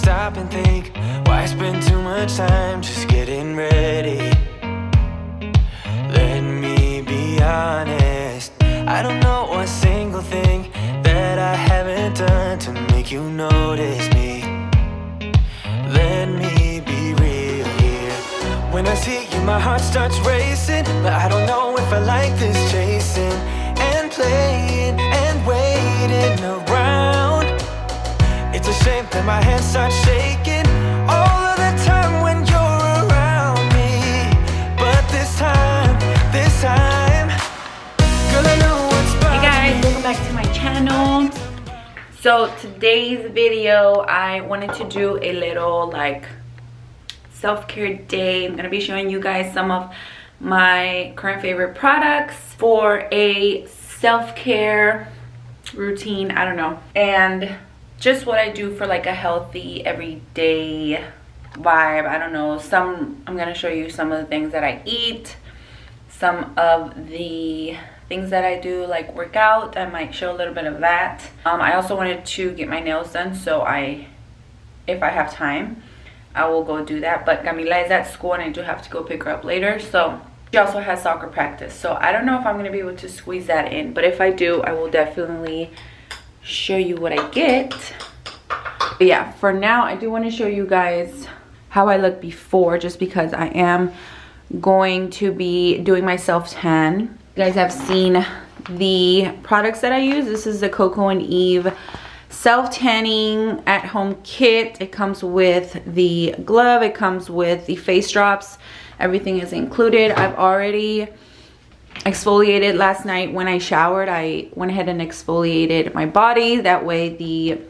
stop and think, why spend too much time just getting ready? Let me be honest, I don't know a single thing that I haven't done to make you notice me. Let me be real here. When I see you, my heart starts racing, but I don't know if I like this chasing and playing and waiting around. It's a shame that my hands start shaking all of the time when you're around me. But this time, girl, I know what's bothering me. Hey guys, welcome back to my channel. So today's video, I wanted to do a little like self-care day. I'm gonna be showing you guys some of my current favorite products for a self-care routine, I don't know, and just what I do for like a healthy everyday vibe. I don't know, I'm gonna show you some of the things that I eat, some of the things that I do, like work out. I might show a little bit of that. I also wanted to get my nails done, so if I have time, I will go do that. But Camila is at school and I do have to go pick her up later, so she also has soccer practice, so I don't know if I'm gonna be able to squeeze that in, but if I do, I will definitely show you what I get. But yeah, for now I do want to show you guys how I look before, just because I am going to be doing my self tan. You guys have seen the products that I use. This is the Coco Eve self tanning at home kit. It comes with the glove, it comes with the face drops, everything is included. I've already exfoliated last night when I showered. I went ahead and exfoliated my body, that way the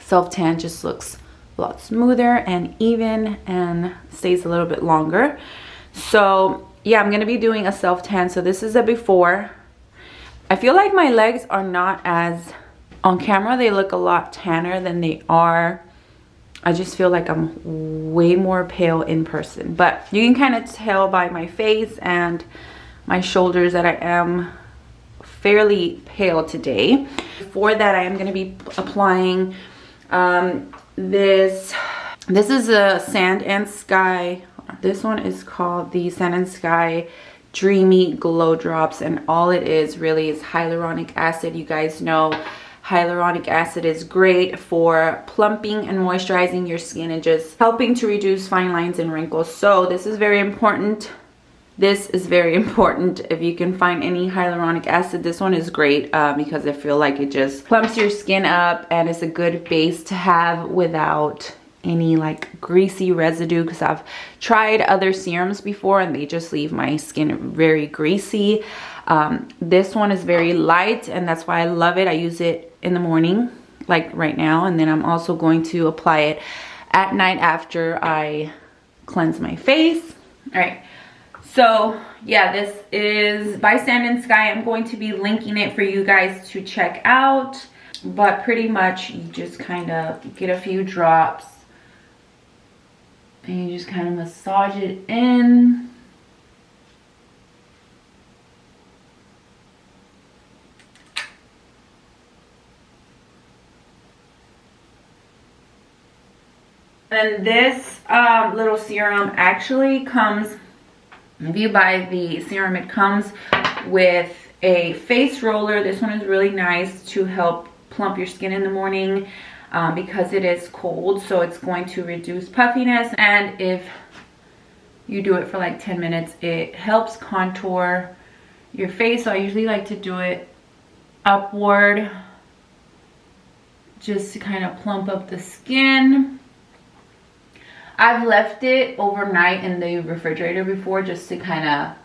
self tan just looks a lot smoother and even and stays a little bit longer. So yeah, I'm gonna be doing a self tan. So this is a before. I feel like my legs are not as, on camera they look a lot tanner than they are. I just feel like I'm way more pale in person, but you can kind of tell by my face and my shoulders that I am fairly pale today. For that, I am going to be applying this is a Sand and Sky. This one is called the Sand and Sky Dreamy Glow Drops, and all it is really is hyaluronic acid. You guys know hyaluronic acid is great for plumping and moisturizing your skin and just helping to reduce fine lines and wrinkles. So this is very important. This is very important. If you can find any hyaluronic acid, this one is great because I feel like it just plumps your skin up, and it's a good base to have without any like greasy residue, because I've tried other serums before and they just leave my skin very greasy. This one is very light, and that's why I love it. I use it in the morning, like right now, and then I'm also going to apply it at night after I cleanse my face. All right. So yeah, this is by Sand and Sky. I'm going to be linking it for you guys to check out, but pretty much you just kind of get a few drops and you just kind of massage it in. And this little serum actually comes, if you buy the serum, it comes with a face roller. This one is really nice to help plump your skin in the morning because it is cold, so it's going to reduce puffiness. And if you do it for like 10 minutes, it helps contour your face. So I usually like to do it upward just to kind of plump up the skin. I've left it overnight in the refrigerator before just to kind of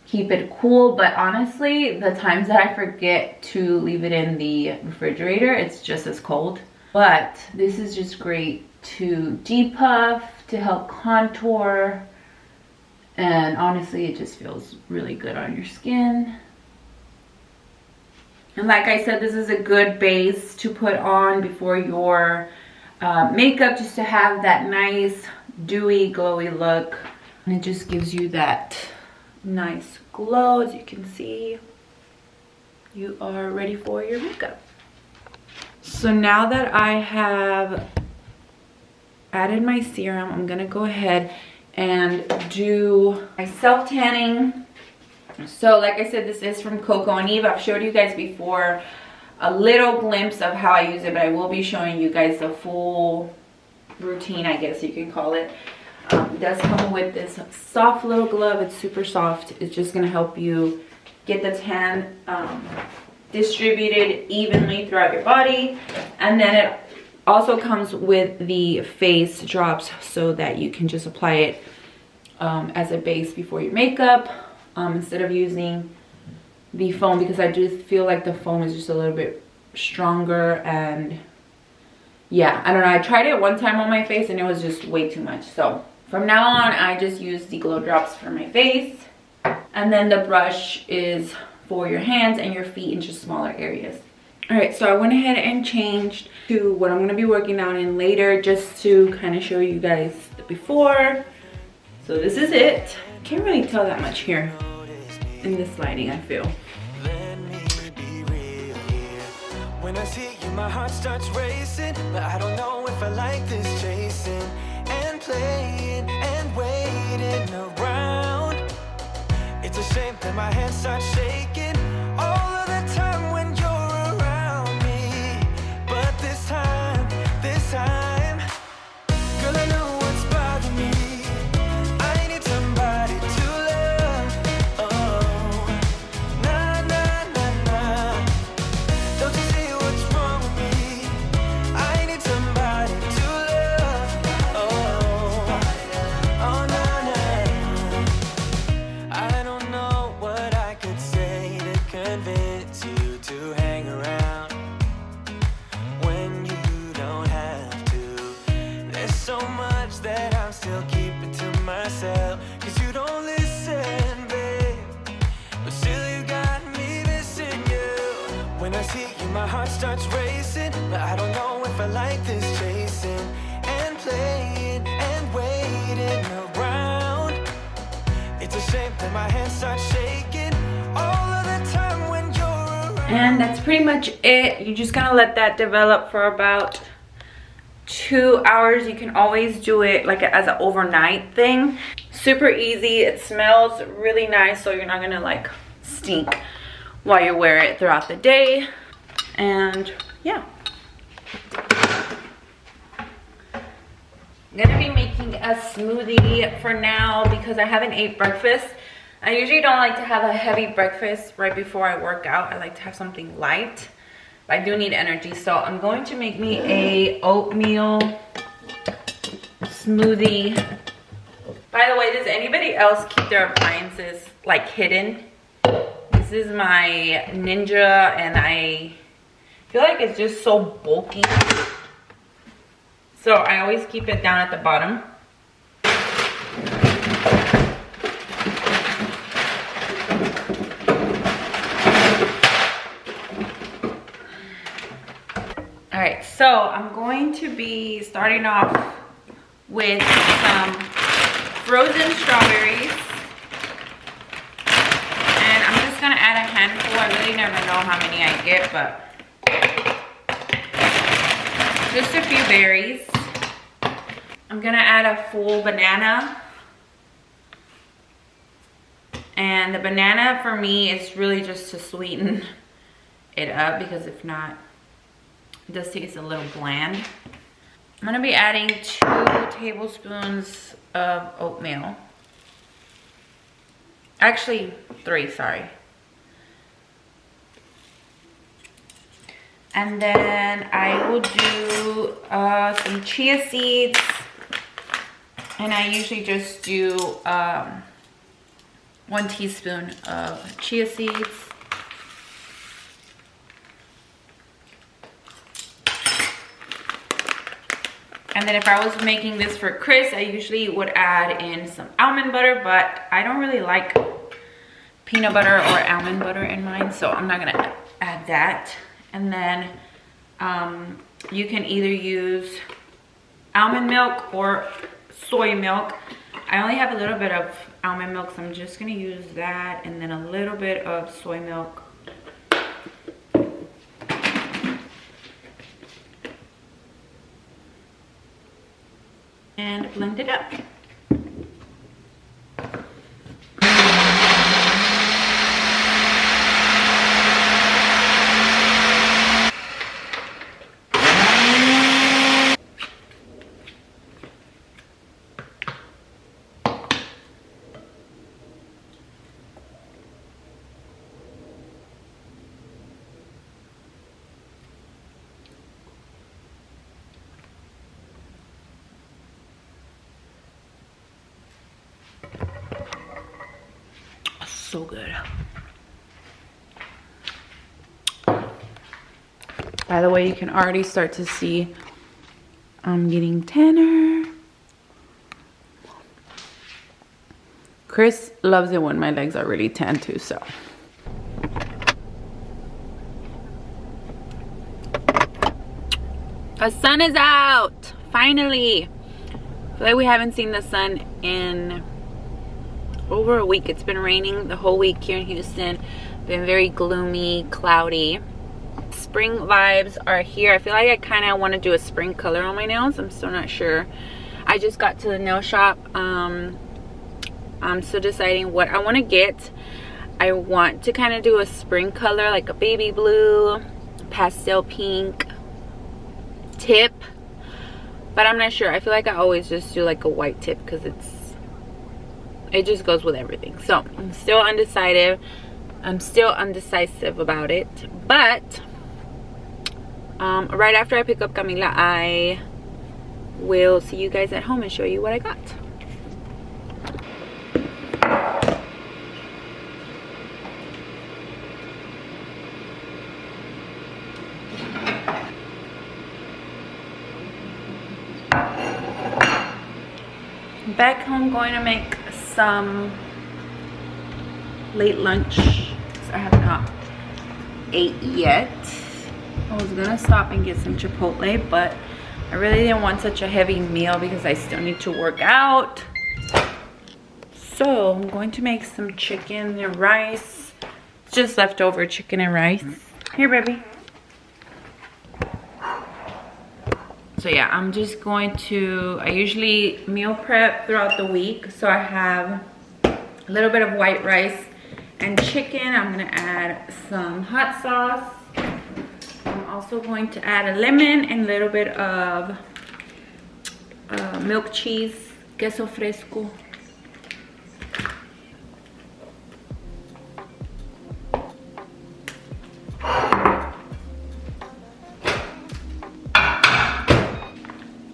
keep it cool, but honestly, the times that I forget to leave it in the refrigerator, it's just as cold. But this is just great to depuff, to help contour, and honestly, it just feels really good on your skin. And like I said, this is a good base to put on before your makeup, just to have that nice dewy glowy look, and it just gives you that nice glow. As you can see, you are ready for your makeup. So now that I have added my serum. I'm gonna go ahead and do my self-tanning. So like I said, this is from Coco Eve. I've showed you guys before a little glimpse of how I use it, but I will be showing you guys the full routine, I guess you can call it. It does come with this soft little glove. It's super soft. It's just gonna help you get the tan distributed evenly throughout your body. And then it also comes with the face drops so that you can just apply it as a base before your makeup, instead of using the foam, because I do feel like the foam is just a little bit stronger. And yeah, I don't know, I tried it one time on my face and it was just way too much. So from now on, I just use the glow drops for my face, and then the brush is for your hands and your feet in just smaller areas. All right, so I went ahead and changed to what I'm gonna be working out in later, just to kind of show you guys the before. So this is it. Can't really tell that much here in this lighting, I feel. Let me be real here. When I see you, my heart starts racing, but I don't know if I like this chasing and playing and waiting around. It's a shame that my hands start shaking all of the time when you're around me. But this time, girl, I know what's bothering me. I need somebody to love. Oh, nah, nah, nah, nah. Don't you see what's wrong with me? I need somebody to love. Oh, oh, nah, nah. I don't know what I could say to convince you to hang around when you don't have to. There's so much that I'm still keeping to myself, 'cause you don't listen, babe. But still you got me missing you. When I see you, my heart starts racing, but I don't know if I like this chasing and playing and waiting around. It's a shame that my hands start shaking all of the time when you're around. And that's pretty much it. You're just gonna let that develop for about 2 hours. You can always do it like as an overnight thing. Super easy. It smells really nice, so you're not gonna like stink while you wear it throughout the day. And yeah, I'm gonna be making a smoothie for now because I haven't ate breakfast. I usually don't like to have a heavy breakfast right before I work out. I like to have something light, but I do need energy. So I'm going to make me a oatmeal smoothie. By the way, does anybody else keep their appliances like hidden? This is my Ninja, and I feel like it's just so bulky. So I always keep it down at the bottom. All right, so I'm going to be starting off with some frozen strawberries. And I'm just gonna add a handful. I really never know how many I get, but just a few berries. I'm gonna add a full banana. And the banana for me is really just to sweeten it up, because if not, it does taste a little bland. I'm gonna be adding 2 tablespoons of oatmeal. Actually, 3, sorry. And then I will do some chia seeds. And I usually just do 1 teaspoon of chia seeds. And then if I was making this for Chris, I usually would add in some almond butter, but I don't really like peanut butter or almond butter in mine, so I'm not gonna add that. And then you can either use almond milk or soy milk. I only have a little bit of almond milk, so I'm just gonna use that, and then a little bit of soy milk. blend it up. So good. By the way, you can already start to see I'm getting tanner. Chris loves it when my legs are really tan too, so. The sun is out, finally. I feel like we haven't seen the sun in over a week. It's been raining the whole week here in Houston. Been very gloomy, cloudy. Spring vibes are here. I feel like I kind of want to do a spring color on my nails. I'm still not sure. I just got to the nail shop. I'm still deciding what I want to get. I want to kind of do a spring color, like a baby blue, pastel pink tip, but I'm not sure. I feel like I always just do like a white tip because it just goes with everything. So I'm still undecided. I'm still undecisive about it, but right after I pick up Camila, I will see you guys at home and show you what I got. Back home, going to make some late lunch. So I have not ate yet. I was gonna stop and get some Chipotle, but I really didn't want such a heavy meal because I still need to work out. So I'm going to make some chicken and rice. It's just leftover chicken and rice. Here, baby. So yeah, I'm just going to, I usually meal prep throughout the week. So I have a little bit of white rice and chicken. I'm gonna add some hot sauce. I'm also going to add a lemon and a little bit of milk cheese, queso fresco.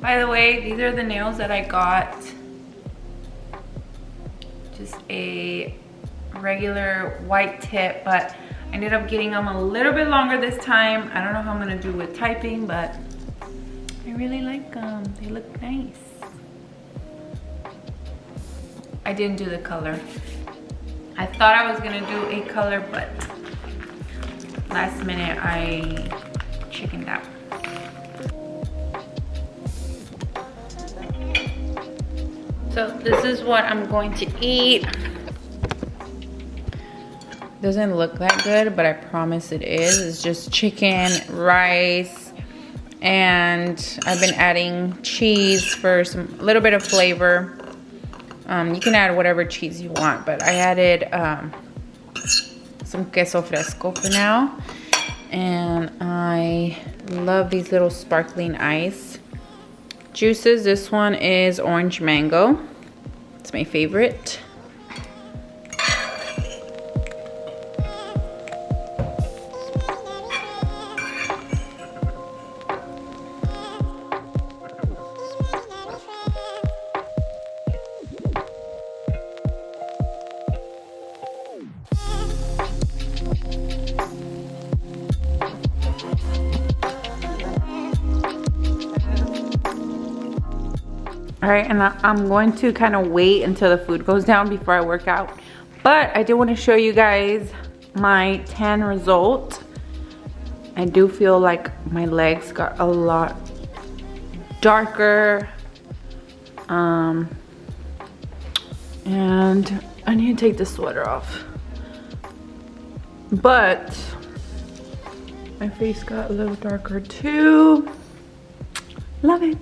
By the way, these are the nails that I got. Just a regular white tip, but I ended up getting them a little bit longer this time. I don't know how I'm gonna do with typing, but I really like them. They look nice. I didn't do the color. I thought I was gonna do a color, but last minute I chickened out. So this is what I'm going to eat. Doesn't look that good, but I promise it is. It's just chicken, rice, and I've been adding cheese for a little bit of flavor. You can add whatever cheese you want, but I added some queso fresco for now. And I love these little sparkling ice juices. This one is orange mango. It's my favorite. All right, and I'm going to kind of wait until the food goes down before I work out. But I did want to show you guys my tan result. I do feel like my legs got a lot darker. And I need to take the sweater off. But my face got a little darker too. Love it.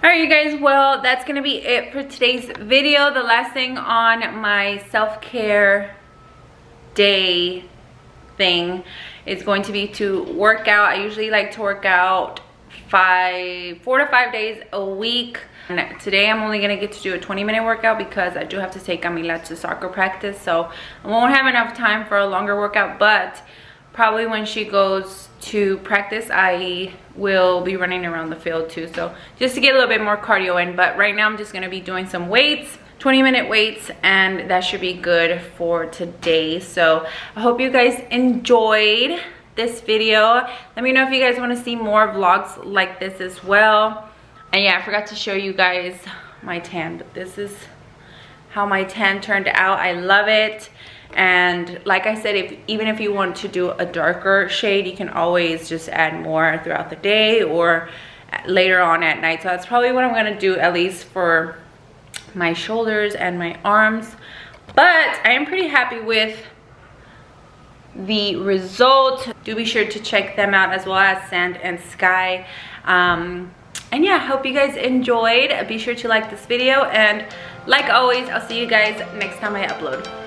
Alright you guys, well that's gonna be it for today's video. The last thing on my self-care day thing is going to be to work out. I usually like to work out 4 to 5 days a week. And today I'm only gonna get to do a 20-minute workout because I do have to take Camila to soccer practice, so I won't have enough time for a longer workout, but probably when she goes to practice I will be running around the field too, so just to get a little bit more cardio in. But right now I'm just gonna be doing some weights, 20-minute weights, and that should be good for today. So I hope you guys enjoyed this video. Let me know if you guys want to see more vlogs like this as well. And yeah, I forgot to show you guys my tan, but this is how my tan turned out. I love it. And like I said, even if you want to do a darker shade, you can always just add more throughout the day or later on at night. So that's probably what I'm gonna do, at least for my shoulders and my arms. But I am pretty happy with the result. Do be sure to check them out, as well as Sand and Sky. And yeah, hope you guys enjoyed. Be sure to like this video, and like always, I'll see you guys next time I upload.